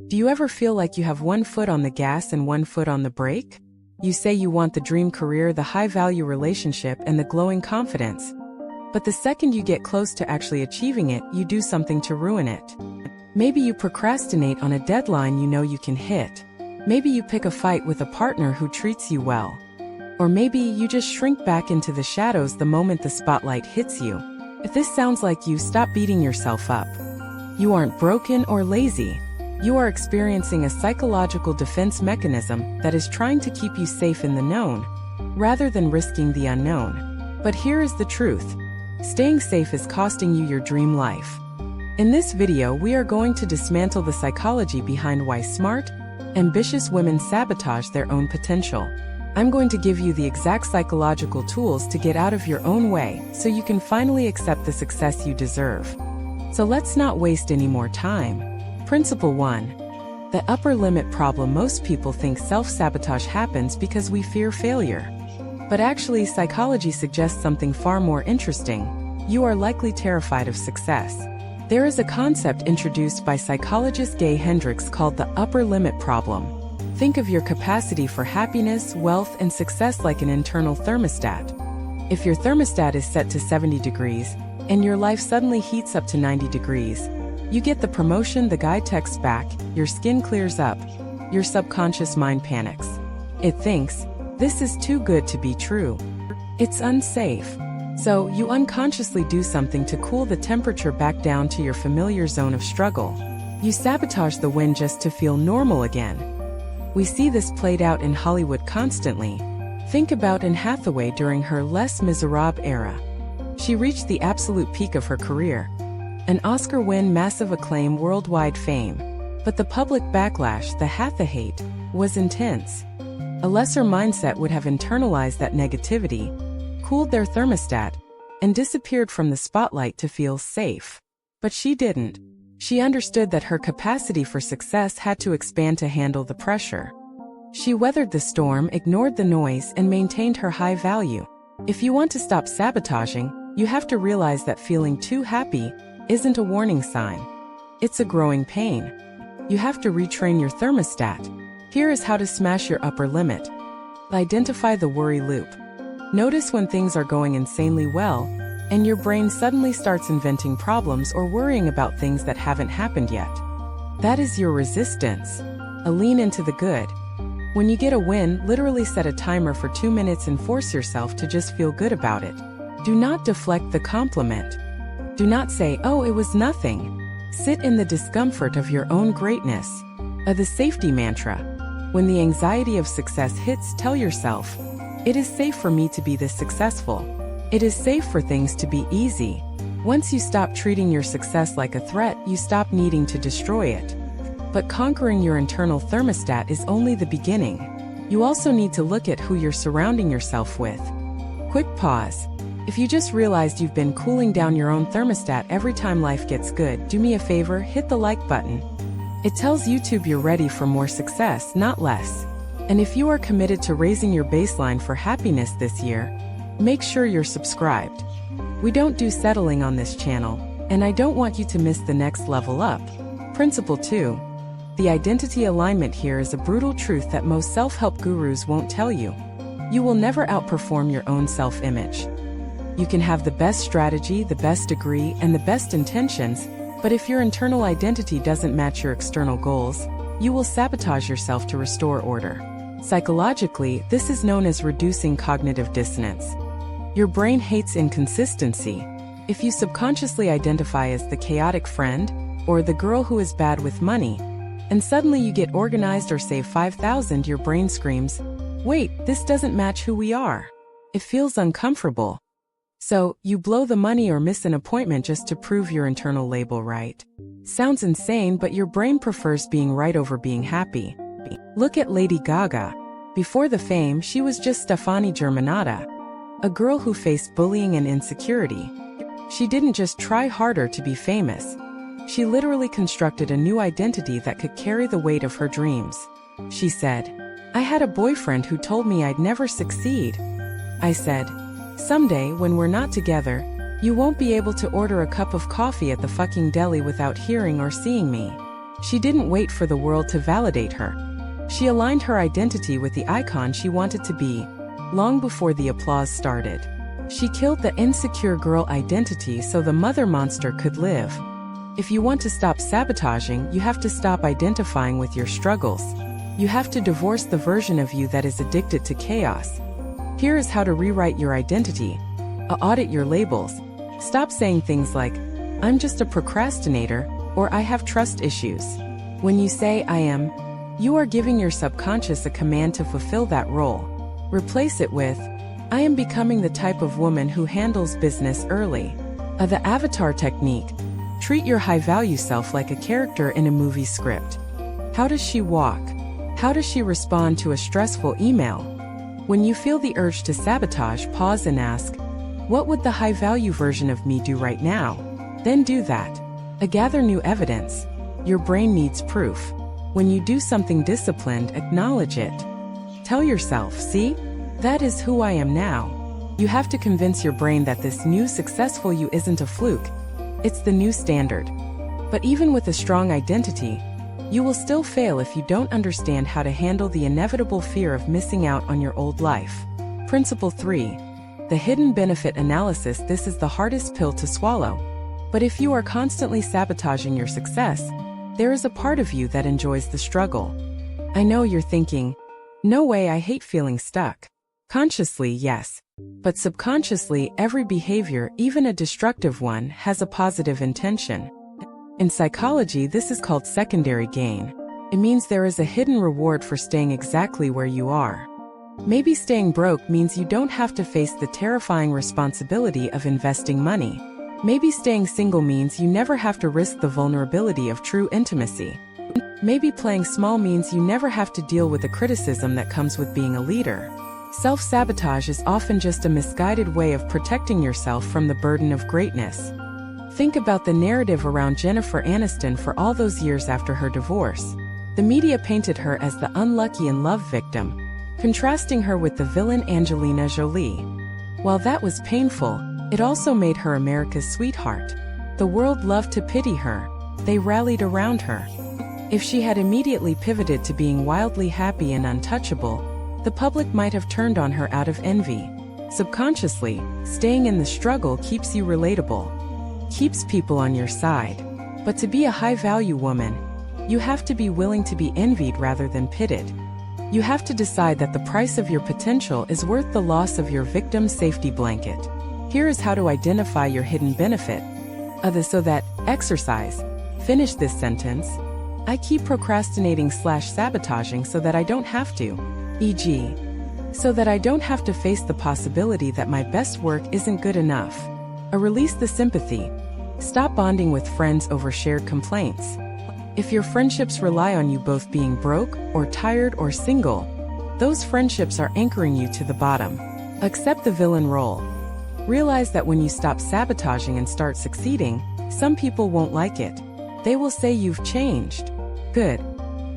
Do you ever feel like you have one foot on the gas and one foot on the brake? You say you want the dream career, the high-value relationship, and the glowing confidence. But the second you get close to actually achieving it, you do something to ruin it. Maybe you procrastinate on a deadline you know you can hit. Maybe you pick a fight with a partner who treats you well. Or maybe you just shrink back into the shadows the moment the spotlight hits you. If this sounds like you, stop beating yourself up. You aren't broken or lazy. You are experiencing a psychological defense mechanism that is trying to keep you safe in the known, rather than risking the unknown. But here is the truth. Staying safe is costing you your dream life. In this video, we are going to dismantle the psychology behind why smart, ambitious women sabotage their own potential. I'm going to give you the exact psychological tools to get out of your own way so you can finally accept the success you deserve. So let's not waste any more time. Principle 1. The upper limit problem. Most people think self-sabotage happens because we fear failure. But actually, psychology suggests something far more interesting. You are likely terrified of success. There is a concept introduced by psychologist Gay Hendricks called the upper limit problem. Think of your capacity for happiness, wealth, and success like an internal thermostat. If your thermostat is set to 70 degrees, and your life suddenly heats up to 90 degrees, you get the promotion, the guy texts back, your skin clears up, your subconscious mind panics. It thinks, this is too good to be true. It's unsafe. So you unconsciously do something to cool the temperature back down to your familiar zone of struggle. You sabotage the win just to feel normal again. We see this played out in Hollywood constantly. Think about Anne Hathaway during her Les Miserables era. She reached the absolute peak of her career. An Oscar win, massive acclaim, worldwide fame. But the public backlash, the Hatha hate, was intense. A lesser mindset would have internalized that negativity, cooled their thermostat, and disappeared from the spotlight to feel safe. But she didn't. She understood that her capacity for success had to expand to handle the pressure. She weathered the storm, ignored the noise, and maintained her high value. If you want to stop sabotaging, you have to realize that feeling too happy isn't a warning sign. It's a growing pain. You have to retrain your thermostat. Here is how to smash your upper limit. Identify the worry loop. Notice when things are going insanely well, and your brain suddenly starts inventing problems or worrying about things that haven't happened yet. That is your resistance. A lean into the good. When you get a win, literally set a timer for 2 minutes and force yourself to just feel good about it. Do not deflect the compliment. Do not say, oh, it was nothing. Sit in the discomfort of your own greatness. The safety mantra. When the anxiety of success hits, tell yourself, it is safe for me to be this successful. It is safe for things to be easy. Once you stop treating your success like a threat, you stop needing to destroy it. But conquering your internal thermostat is only the beginning. You also need to look at who you're surrounding yourself with. Quick pause. If you just realized you've been cooling down your own thermostat every time life gets good, do me a favor, hit the like button. It tells YouTube you're ready for more success, not less. And if you are committed to raising your baseline for happiness this year, make sure you're subscribed. We don't do settling on this channel, and I don't want you to miss the next level up. Principle 2. The identity alignment. Here is a brutal truth that most self-help gurus won't tell you. You will never outperform your own self-image. You can have the best strategy, the best degree, and the best intentions, but if your internal identity doesn't match your external goals, you will sabotage yourself to restore order. Psychologically, this is known as reducing cognitive dissonance. Your brain hates inconsistency. If you subconsciously identify as the chaotic friend, or the girl who is bad with money, and suddenly you get organized or save 5,000, your brain screams, wait, this doesn't match who we are. It feels uncomfortable. So, you blow the money or miss an appointment just to prove your internal label right. Sounds insane, but your brain prefers being right over being happy. Look at Lady Gaga. Before the fame, she was just Stefani Germanotta, a girl who faced bullying and insecurity. She didn't just try harder to be famous. She literally constructed a new identity that could carry the weight of her dreams. She said, I had a boyfriend who told me I'd never succeed. I said, someday when we're not together, you won't be able to order a cup of coffee at the fucking deli without hearing or seeing me. She didn't wait for the world to validate her. She aligned her identity with the icon she wanted to be, long before the applause started. She killed the insecure girl identity so the mother monster could live. If you want to stop sabotaging, you have to stop identifying with your struggles. You have to divorce the version of you that is addicted to chaos. Here is how to rewrite your identity. Audit your labels. Stop saying things like, "I'm just a procrastinator," or "I have trust issues." When you say, "I am," you are giving your subconscious a command to fulfill that role. Replace it with, "I am becoming the type of woman who handles business early." The avatar technique. Treat your high-value self like a character in a movie script. How does she walk? How does she respond to a stressful email? When you feel the urge to sabotage, pause and ask, what would the high-value version of me do right now? Then do that. Gather new evidence. Your brain needs proof. When you do something disciplined, acknowledge it. Tell yourself, "See? That is who I am now." You have to convince your brain that this new successful you isn't a fluke. It's the new standard. But even with a strong identity, you will still fail if you don't understand how to handle the inevitable fear of missing out on your old life. Principle 3. The hidden benefit analysis. This is the hardest pill to swallow. But if you are constantly sabotaging your success, there is a part of you that enjoys the struggle. I know you're thinking, "No way, I hate feeling stuck." Consciously, yes. But subconsciously, every behavior, even a destructive one, has a positive intention. In psychology, this is called secondary gain. It means there is a hidden reward for staying exactly where you are. Maybe staying broke means you don't have to face the terrifying responsibility of investing money. Maybe staying single means you never have to risk the vulnerability of true intimacy. Maybe playing small means you never have to deal with the criticism that comes with being a leader. Self-sabotage is often just a misguided way of protecting yourself from the burden of greatness. Think about the narrative around Jennifer Aniston for all those years after her divorce. The media painted her as the unlucky in love victim, contrasting her with the villain Angelina Jolie. While that was painful, it also made her America's sweetheart. The world loved to pity her. They rallied around her. If she had immediately pivoted to being wildly happy and untouchable, the public might have turned on her out of envy. Subconsciously, staying in the struggle keeps you relatable, keeps people on your side. But to be a high-value woman, you have to be willing to be envied rather than pitted. You have to decide that the price of your potential is worth the loss of your victim safety blanket. Here is how to identify your hidden benefit. Exercise. Finish this sentence. I keep procrastinating/sabotaging so that I don't have to. E.g., so that I don't have to face the possibility that my best work isn't good enough. Release the sympathy. Stop bonding with friends over shared complaints. If your friendships rely on you both being broke, or tired, or single, those friendships are anchoring you to the bottom. Accept the villain role. Realize that when you stop sabotaging and start succeeding, some people won't like it. They will say you've changed. Good.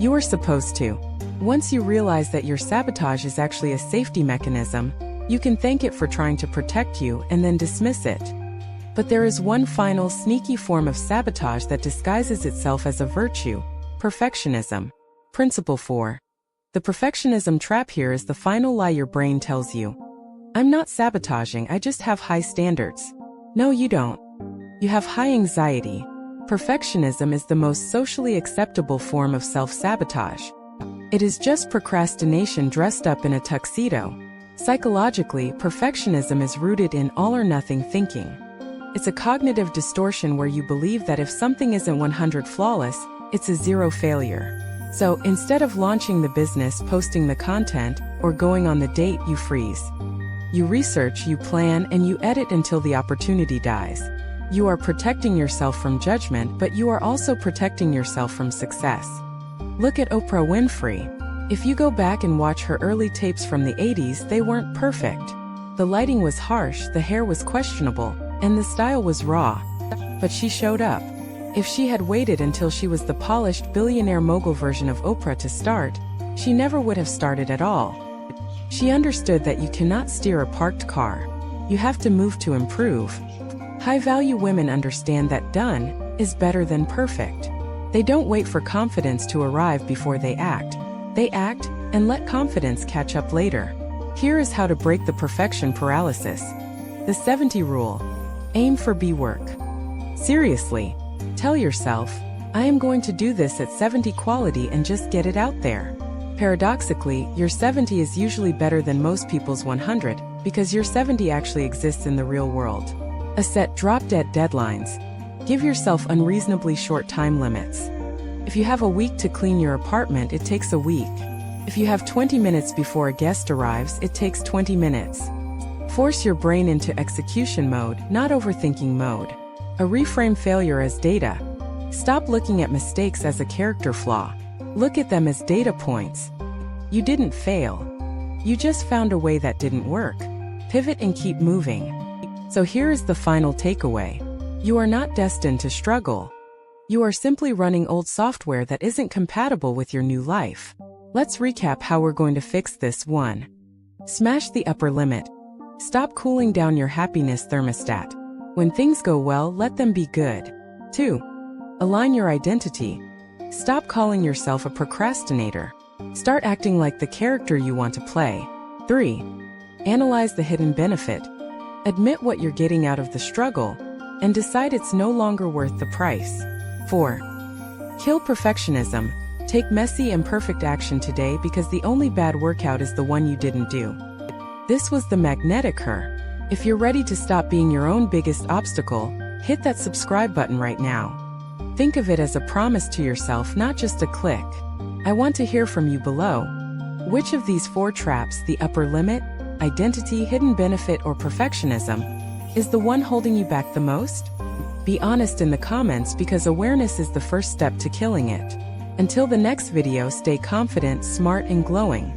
You are supposed to. Once you realize that your sabotage is actually a safety mechanism, you can thank it for trying to protect you and then dismiss it. But there is one final sneaky form of sabotage that disguises itself as a virtue: perfectionism. Principle 4. The perfectionism trap. Here is the final lie your brain tells you. I'm not sabotaging, I just have high standards. No, you don't. You have high anxiety. Perfectionism is the most socially acceptable form of self-sabotage. It is just procrastination dressed up in a tuxedo. Psychologically, perfectionism is rooted in all-or-nothing thinking. It's a cognitive distortion where you believe that if something isn't 100 flawless, it's a 0 failure. So, instead of launching the business, posting the content, or going on the date, you freeze. You research, you plan, and you edit until the opportunity dies. You are protecting yourself from judgment, but you are also protecting yourself from success. Look at Oprah Winfrey. If you go back and watch her early tapes from the 80s, they weren't perfect. The lighting was harsh, the hair was questionable, and the style was raw. But she showed up. If she had waited until she was the polished billionaire mogul version of Oprah to start, she never would have started at all. She understood that you cannot steer a parked car. You have to move to improve. High-value women understand that done is better than perfect. They don't wait for confidence to arrive before they act. They act and let confidence catch up later. Here is how to break the perfection paralysis. The 70 rule. Aim for B work. Seriously. Tell yourself, I am going to do this at 70 quality and just get it out there. Paradoxically, your 70 is usually better than most people's 100 because your 70 actually exists in the real world. Set drop-dead deadlines. Give yourself unreasonably short time limits. If you have a week to clean your apartment, it takes a week. If you have 20 minutes before a guest arrives, it takes 20 minutes. Force your brain into execution mode, not overthinking mode. Reframe failure as data. Stop looking at mistakes as a character flaw. Look at them as data points. You didn't fail. You just found a way that didn't work. Pivot and keep moving. So here is the final takeaway. You are not destined to struggle. You are simply running old software that isn't compatible with your new life. Let's recap how we're going to fix this. 1. Smash the upper limit. Stop cooling down your happiness thermostat. When things go well, let them be good. 2. Align your identity. Stop calling yourself a procrastinator. Start acting like the character you want to play. 3. Analyze the hidden benefit. Admit what you're getting out of the struggle, and decide it's no longer worth the price. 4. Kill perfectionism. Take messy and perfect action today because the only bad workout is the one you didn't do. This was the Magnetic Her. If you're ready to stop being your own biggest obstacle, hit that subscribe button right now. Think of it as a promise to yourself, not just a click. I want to hear from you below. Which of these 4 traps, the upper limit, identity, hidden benefit, or perfectionism, is the one holding you back the most? Be honest in the comments because awareness is the first step to killing it. Until the next video, stay confident, smart, and glowing.